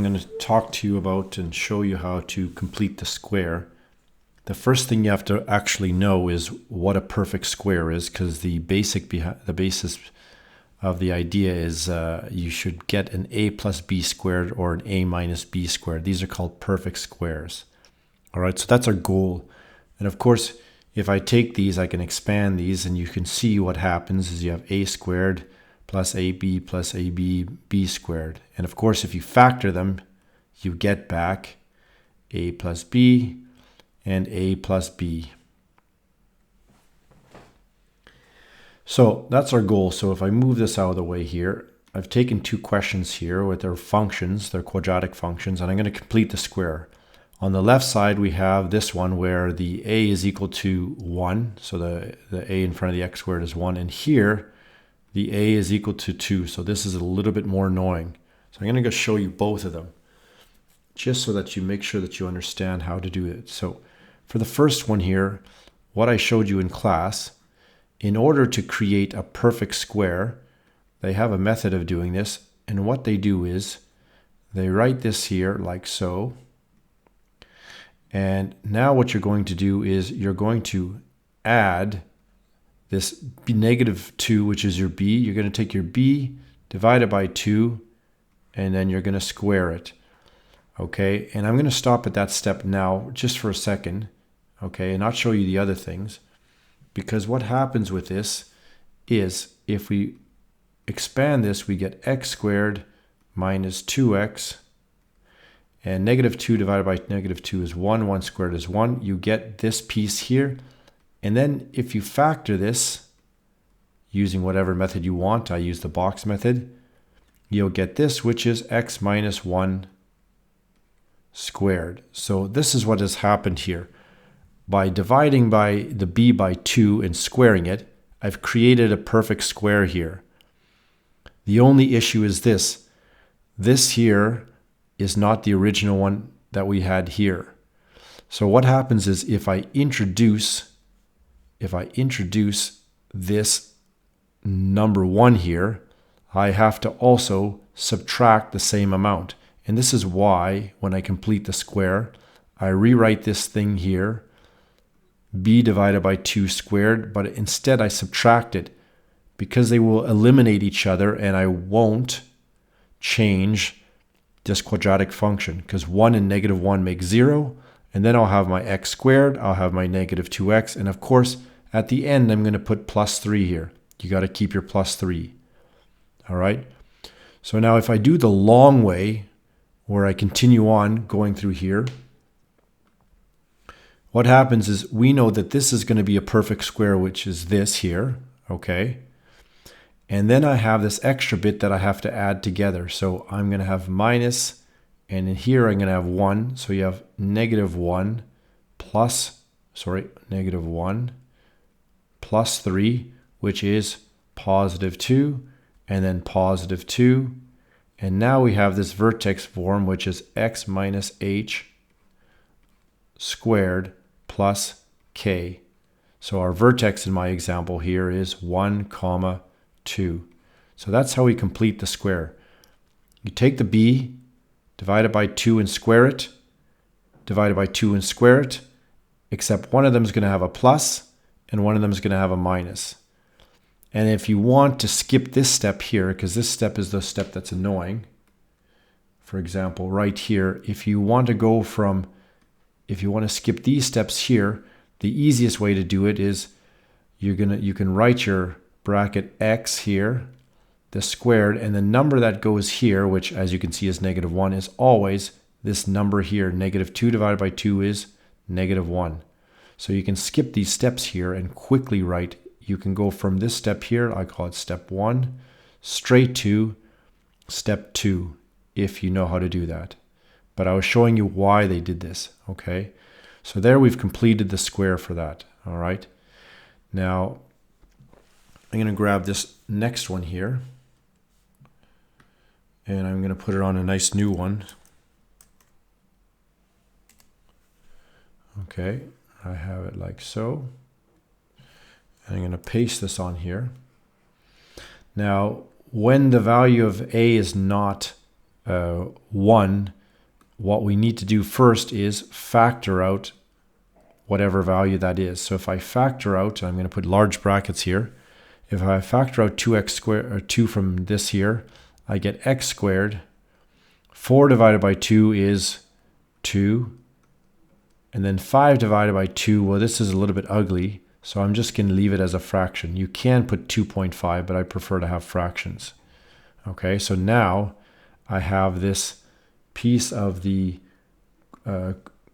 going to talk to you about and show you how to complete the square. The first thing you have to actually know is what a perfect square is, because the basis of the idea is you should get an a plus b squared or an a minus b squared. These are called perfect squares. All right, so that's our goal. And of course, if I take these, I can expand these, and you can see what happens is you have a squared plus ab b squared. And of course, if you factor them, you get back a plus b and a plus b. So that's our goal. So if I move this out of the way here, I've taken two questions here with their functions, their quadratic functions, and I'm going to complete the square. On the left side, we have this one where the a is equal to 1. So the a in front of the x squared is 1. And here, the a is equal to 2. So this is a little bit more annoying. So I'm going to go show you both of them, just so that you make sure that you understand how to do it. So for the first one here, what I showed you in class, in order to create a perfect square, they have a method of doing this. And what they do is they write this here like so. And now what you're going to do is you're going to add this negative 2, which is your b. You're going to take your b, divide it by 2, and then you're going to square it. Okay, and I'm going to stop at that step now just for a second, okay, and not show you the other things. Because what happens with this is if we expand this, we get x squared minus 2x. And negative 2 divided by negative 2 is 1. 1 squared is 1. You get this piece here. And then if you factor this using whatever method you want, I use the box method, you'll get this, which is x minus 1 squared. So this is what has happened here. By dividing by the b by 2 and squaring it, I've created a perfect square here. The only issue is this. This here is not the original one that we had here. So what happens is if I introduce this number 1 here, I have to also subtract the same amount. And this is why when I complete the square, I rewrite this thing here, b divided by 2 squared, but instead I subtract it because they will eliminate each other and I won't change this quadratic function, because 1 and negative 1 make 0, and then I'll have my x squared, I'll have my negative 2x, and of course at the end I'm going to put plus 3 here. You got to keep your plus 3. All right, so now if I do the long way where I continue on going through here, what happens is we know that this is going to be a perfect square, which is this here, okay? And then I have this extra bit that I have to add together. So I'm going to have minus, and in here I'm going to have 1. So you have negative 1 plus 3, which is positive 2, and then positive 2. And now we have this vertex form, which is x minus h squared plus k. So our vertex in my example here is 1, 2. So that's how we complete the square. You take the b, divide it by 2 and square it, divide it by 2 and square it, except one of them is going to have a plus and one of them is going to have a minus. And if you want to skip this step here, because this step is the step that's annoying, for example, right here, if you want to skip these steps here, the easiest way to do it is you can write your bracket x here, the squared, and the number that goes here, which as you can see is negative 1, is always this number here. Negative 2 divided by 2 is negative 1. So you can skip these steps here and quickly write. You can go from this step here, I call it step 1, straight to step 2, if you know how to do that. But I was showing you why they did this, okay? So there we've completed the square for that, all right? Now, I'm going to grab this next one here, and I'm going to put it on a nice new one. Okay, I have it like so. And I'm going to paste this on here. Now, when the value of a is not 1, what we need to do first is factor out whatever value that is. So if I factor out, I'm going to put large brackets here. If I factor out 2x squared, or 2 from this here, I get x squared. 4 divided by 2 is 2. And then 5 divided by 2, well, this is a little bit ugly, so I'm just going to leave it as a fraction. You can put 2.5, but I prefer to have fractions. Okay, so now I have this piece of the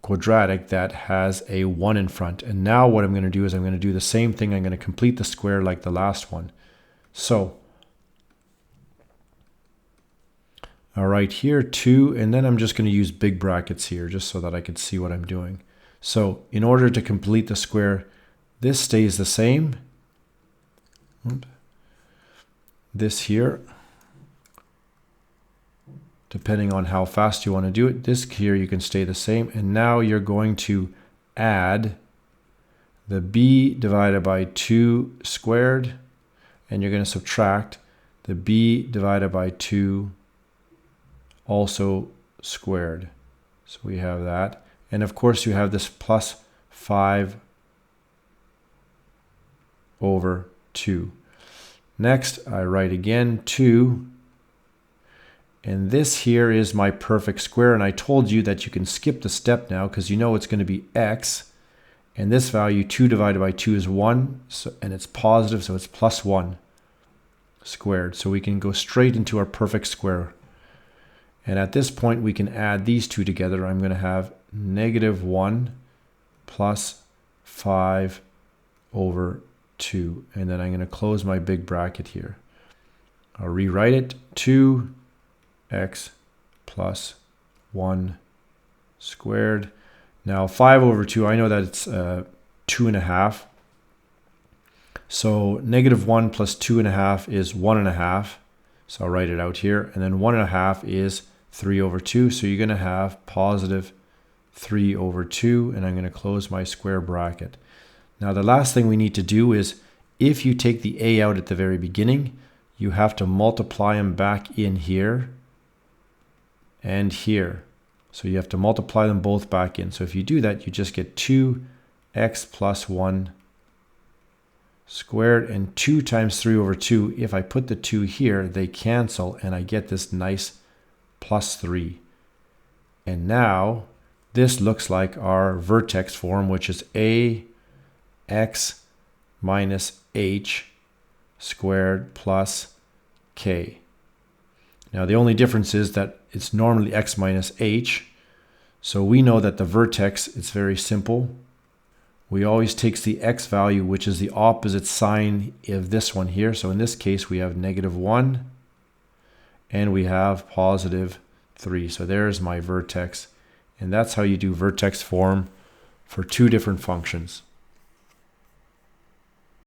quadratic that has a 1 in front. And now what I'm going to do is I'm going to do the same thing. I'm going to complete the square like the last one. So, all right, here 2, and then I'm just going to use big brackets here just so that I can see what I'm doing. So in order to complete the square, this stays the same. This here, depending on how fast you want to do it, this here you can stay the same. And now you're going to add the b divided by 2 squared, and you're going to subtract the b divided by 2 also squared. So we have that. And of course you have this plus 5 over 2. Next, I write again 2. And this here is my perfect square. And I told you that you can skip the step now because you know it's going to be x. And this value, 2 divided by 2 is 1. So, and it's positive, so it's plus 1 squared. So we can go straight into our perfect square. And at this point, we can add these two together. I'm going to have negative 1 plus 5 over 2. And then I'm going to close my big bracket here. I'll rewrite it. 2x plus 1 squared. Now 5 over 2, I know that it's 2.5. So negative 1 plus 2.5 is 1.5. So I'll write it out here. And then 1.5 is 3 over 2. So you're going to have positive 3 over 2. And I'm going to close my square bracket. Now the last thing we need to do is, if you take the a out at the very beginning, you have to multiply them back in here and here. So you have to multiply them both back in. So if you do that, you just get 2x plus 1 squared, and 2 times 3 over 2. If I put the 2 here, they cancel, and I get this nice plus 3. And now this looks like our vertex form, which is ax minus h squared plus k. Now the only difference is that it's normally x minus h. So we know that the vertex, it's very simple. We always take the x value, which is the opposite sign of this one here. So in this case, we have negative 1 and we have positive 3. So there's my vertex. And that's how you do vertex form for two different functions.